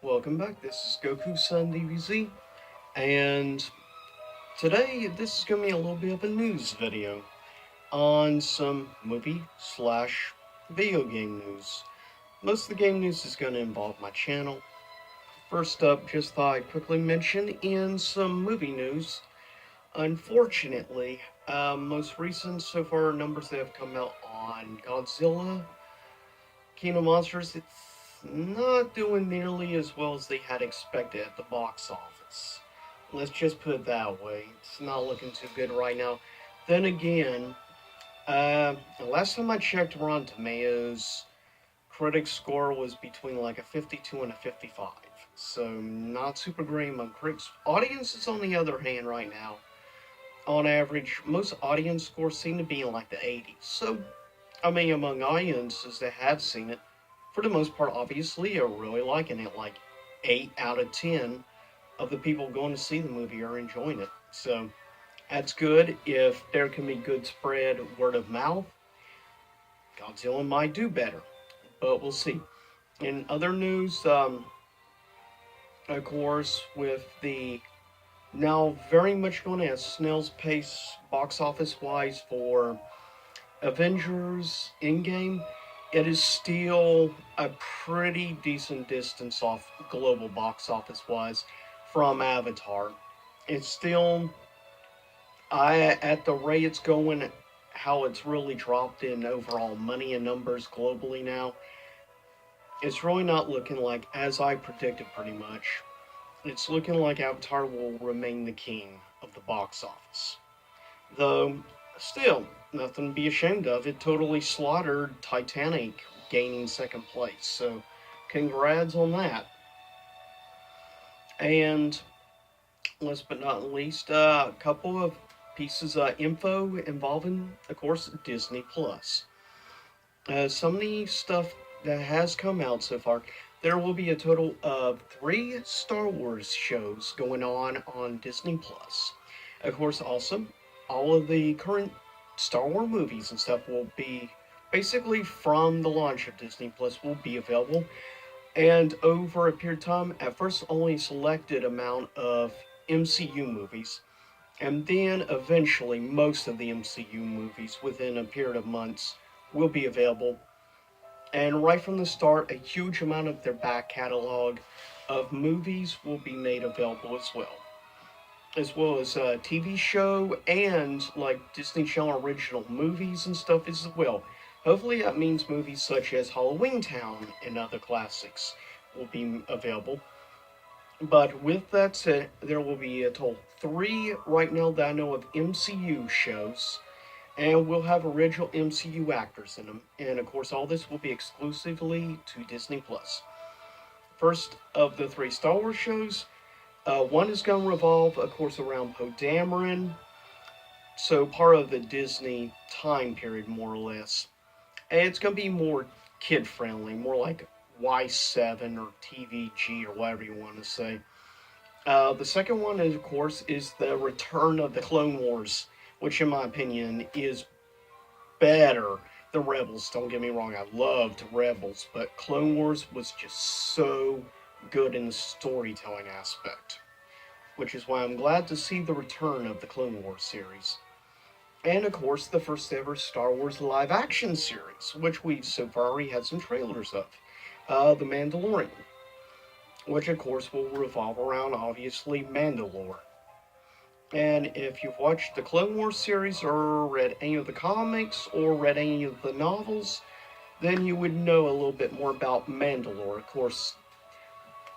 Welcome back. This is Goku Sun DBZ, and today this is going to be a little bit of a news video on some movie slash video game news. Most of the game news is going to involve my channel. First up, just thought I'd quickly mention in some movie news. Unfortunately, most recent so far numbers that have come out on Godzilla King of Monsters, it's not doing nearly as well as they had expected at the box office. Let's just put it that way. It's not looking too good right now. Then again, the last time I checked Rotten Tomatoes, critic score was between like a 52 and a 55. So not super great among critics. Audiences, on the other hand, right now, on average, most audience scores seem to be in like the 80s. So, I mean, among audiences that have seen it, for the most part, obviously, are really liking it. Like 8 out of 10 of the people going to see the movie are enjoying it. So that's good. If there can be good spread word of mouth, Godzilla might do better. But we'll see. In other news, of course, with the now very much going at snail's pace box office wise for Avengers Endgame, it is still a pretty decent distance off global box office wise from Avatar. It's still, at the rate it's going, how it's really dropped in overall money and numbers globally now, it's really not looking like as I predicted pretty much. It's looking like Avatar will remain the king of the box office. Though, still, nothing to be ashamed of. It totally slaughtered Titanic, gaining second place. So, congrats on that. And last but not least, a couple of pieces of info involving, of course, Disney Plus. Some of the stuff that has come out so far, there will be a total of 3 Star Wars shows going on Disney Plus. Of course, also, all of the current Star Wars movies and stuff will be basically from the launch of Disney Plus will be available. And over a period of time, at first only a selected amount of MCU movies, and then eventually most of the MCU movies within a period of months will be available. And right from the start, a huge amount of their back catalog of movies will be made available as well as a TV show and like Disney Channel original movies and stuff as well. Hopefully, that means movies such as Halloween Town and other classics will be available. But with that said, there will be a total 3 right now that I know of MCU shows, and we'll have original MCU actors in them. And of course, all this will be exclusively to Disney Plus. First of the 3 Star Wars shows, one is going to revolve, of course, around Poe Dameron, so part of the Disney time period, more or less. And it's going to be more kid friendly, more like Y7 or TVG or whatever you want to say. The second one, of course, is the return of the Clone Wars, which, in my opinion, is better than Rebels. Don't get me wrong, I loved Rebels, but Clone Wars was just so good in the storytelling aspect, which is why I'm glad to see the return of the Clone Wars series. And of course, the first ever Star Wars live action series, which we've so far already had some trailers of. The Mandalorian, which of course will revolve around obviously Mandalore. And if you've watched the Clone Wars series or read any of the comics or read any of the novels, then you would know a little bit more about Mandalore. Of course,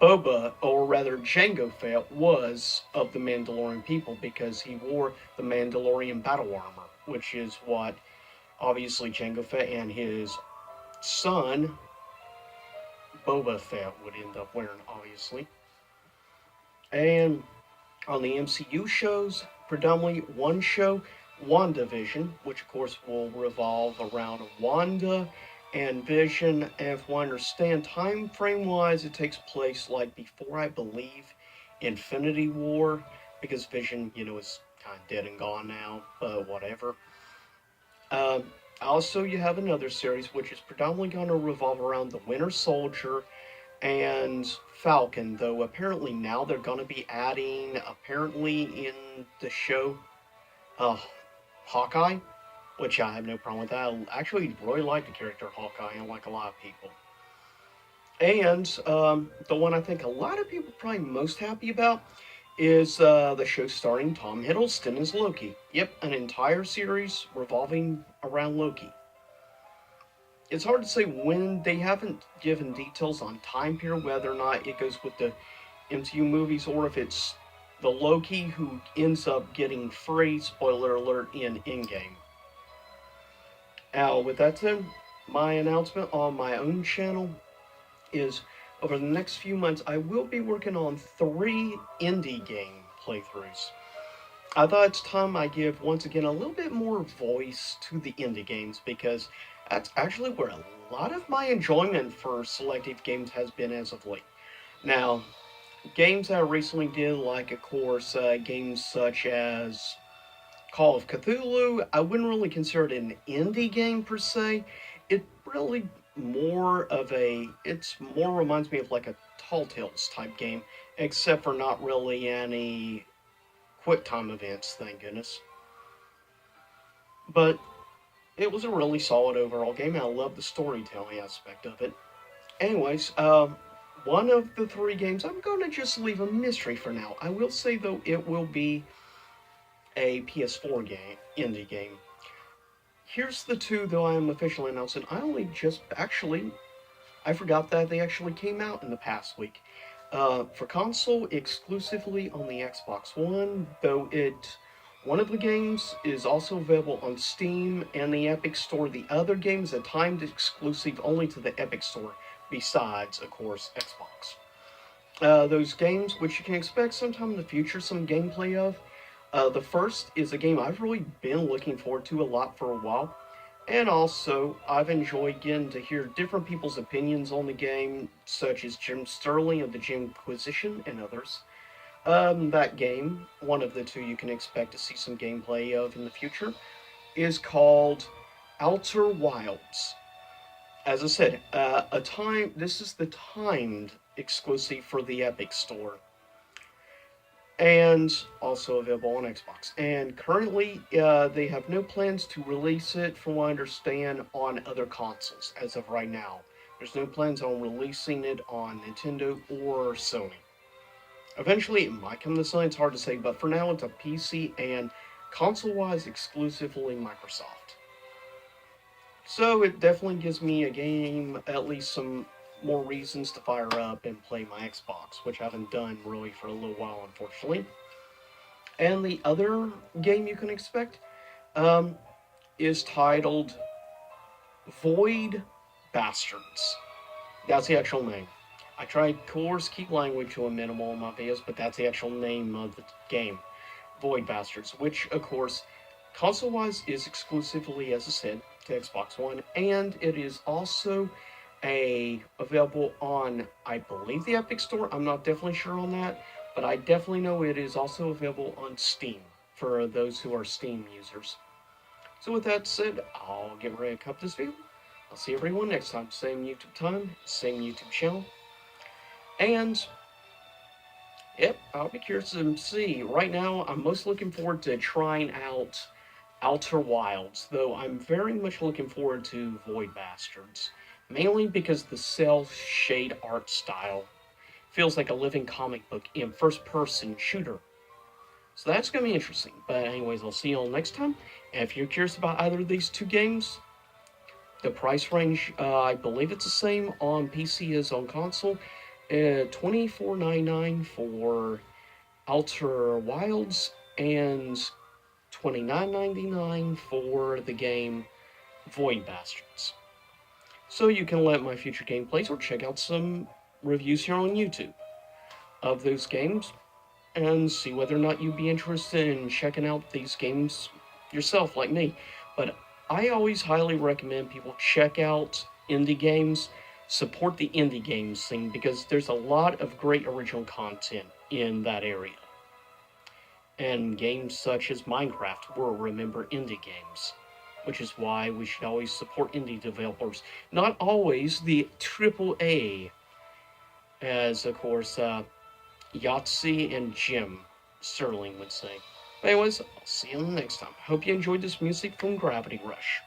Boba, or rather Jango Fett, was of the Mandalorian people because he wore the Mandalorian battle armor, which is what obviously Jango Fett and his son Boba Fett would end up wearing, obviously. And on the MCU shows, predominantly one show, WandaVision, which of course will revolve around Wanda and Vision. And if I understand time frame wise, it takes place like before, I believe, Infinity War, because Vision, is kind of dead and gone now, but whatever. Also, you have another series which is predominantly going to revolve around the Winter Soldier and Falcon, though apparently now they're going to be adding, apparently in the show, uh, Hawkeye, which I have no problem with that. I actually really like the character Hawkeye, unlike a lot of people. And the one I think a lot of people are probably most happy about is the show starring Tom Hiddleston as Loki. Yep, an entire series revolving around Loki. It's hard to say when. They haven't given details on time period, whether or not it goes with the MCU movies or if it's the Loki who ends up getting free, spoiler alert, in Endgame. Now, with that said, my announcement on my own channel is over the next few months, I will be working on 3 indie game playthroughs. I thought it's time I give, once again, a little bit more voice to the indie games because that's actually where a lot of my enjoyment for selective games has been as of late. Now, games that I recently did, like, of course, games such as Call of Cthulhu, I wouldn't really consider it an indie game per se. It really it's more reminds me of like a Tall Tales type game, except for not really any quick time events, thank goodness. But it was a really solid overall game, and I love the storytelling aspect of it. Anyways, one of the 3 games, I'm going to just leave a mystery for now. I will say, though, it will be a PS4 game, indie game. Here's the 2, though, I am officially announcing. I forgot that they actually came out in the past week. For console, exclusively on the Xbox One, though one of the games is also available on Steam and the Epic Store. The other game is a timed exclusive only to the Epic Store, besides, of course, Xbox. Those games, which you can expect sometime in the future, some gameplay of. The first is a game I've really been looking forward to a lot for a while. And also, I've enjoyed getting to hear different people's opinions on the game, such as Jim Sterling of the Jimquisition and others. That game, one of the 2 you can expect to see some gameplay of in the future, is called Outer Wilds. As I said, this is the timed exclusive for the Epic Store, and also available on Xbox. And currently, they have no plans to release it, from what I understand, on other consoles as of right now. There's no plans on releasing it on Nintendo or Sony. Eventually, it might come to Sony, it's hard to say, but for now, it's a PC and console-wise exclusively Microsoft. So it definitely gives me a game, at least some more reasons to fire up and play my Xbox, which I haven't done really for a little while, unfortunately. And the other game you can expect is titled Void Bastards. That's the actual name. I try, of course, keep language to a minimal in my videos, but that's the actual name of the game, Void Bastards, which, of course, console-wise is exclusively, as I said, to Xbox One, and it is also available on, I believe, the Epic Store. I'm not definitely sure on that, but I definitely know it is also available on Steam for those who are Steam users. So with that said, I'll get ready to cut this video. I'll see everyone next time. Same YouTube time, same YouTube channel. And, yep, I'll be curious to see. Right now, I'm most looking forward to trying out Outer Wilds, though I'm very much looking forward to Void Bastards. Mainly because the cel shade art style feels like a living comic book in first-person shooter. So that's going to be interesting. But anyways, I'll see you all next time. And if you're curious about either of these 2 games, the price range, I believe it's the same on PC as on console. $24.99 for Outer Wilds and $29.99 for the game Void Bastards. So you can let my future gameplays or check out some reviews here on YouTube of those games and see whether or not you'd be interested in checking out these games yourself, like me. But I always highly recommend people check out indie games, support the indie games thing, because there's a lot of great original content in that area. And games such as Minecraft will remember indie games, which is why we should always support indie developers. Not always the AAA as of course Yahtzee and Jim Sterling would say. But anyways, I'll see you next time. Hope you enjoyed this music from Gravity Rush.